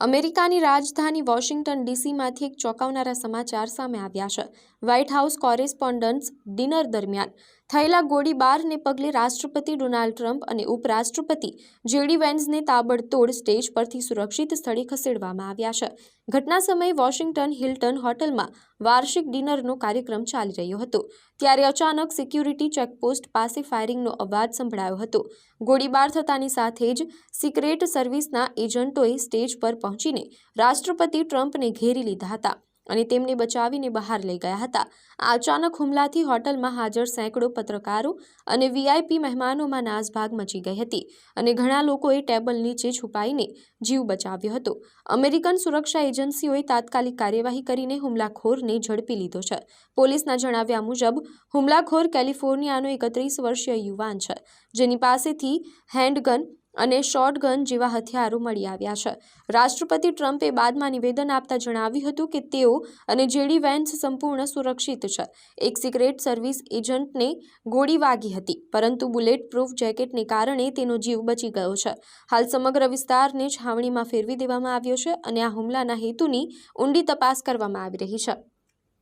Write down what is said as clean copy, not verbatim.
અમેરિકાની રાજધાની વોશિંગ્ટન ડીસીમાંથી એક ચોંકાવનારા સમાચાર સામે આવ્યા છે। વ્હાઇટ હાઉસ કોરેસ્પોન્ડન્ટ્સ ડિનર દરમિયાન થયેલા ગોળીબારને પગલે રાષ્ટ્રપતિ ડોનાલ્ડ ટ્રમ્પ અને ઉપરાષ્ટ્રપતિ જેડી વેન્સને તાબડતોડ સ્ટેજ પરથી સુરક્ષિત સ્થળે ખસેડવામાં આવ્યા છે। ઘટના સમયે વોશિંગ્ટન હિલ્ટન હોટલમાં વાર્ષિક ડિનરનો કાર્યક્રમ ચાલી રહ્યો હતો, ત્યારે અચાનક સિક્યુરિટી ચેકપોસ્ટ પાસે ફાયરિંગનો અવાજ સંભળાયો હતો। ગોળીબાર થતાની સાથે જ સિક્રેટ સર્વિસના એજન્ટોએ સ્ટેજ પર પહોંચીને રાષ્ટ્રપતિ ટ્રમ્પને ઘેરી લીધા હતા અને તેમને બચાવીને બહાર લઈ ગયા હતા। આ અચાનક હુમલાથી હોટલમાં હાજર સેંકડો પત્રકારો અને વીઆઈપી મહેમાનોમાં નાસભાગ મચી ગઈ હતી અને ઘણા લોકોએ ટેબલ નીચે છુપાઈને જીવ બચાવ્યો હતો। અમેરિકન સુરક્ષા એજન્સીઓએ તાત્કાલિક કાર્યવાહી કરીને હુમલાખોરને ઝડપી લીધો છે। પોલીસના જણાવ્યા મુજબ હુમલાખોર કેલિફોર્નિયાનો 31 વર્ષીય યુવાન છે, જેની પાસેથી હેન્ડગન અને શોટગન જેવા હથિયારો મળી આવ્યા છે। રાષ્ટ્રપતિ ટ્રમ્પે બાદમાં નિવેદન આપતા જણાવ્યું હતું કે તેઓ અને જેડી વેન્સ સંપૂર્ણ સુરક્ષિત છે। એક સિક્રેટ સર્વિસ એજન્ટને ગોળી વાગી હતી, પરંતુ બુલેટ પ્રૂફ જેકેટને કારણે તેનો જીવ બચી ગયો છે। હાલ સમગ્ર વિસ્તારને છાવણીમાં ફેરવી દેવામાં આવ્યો છે અને આ હુમલાના હેતુની ઊંડી તપાસ કરવામાં આવી રહી છે।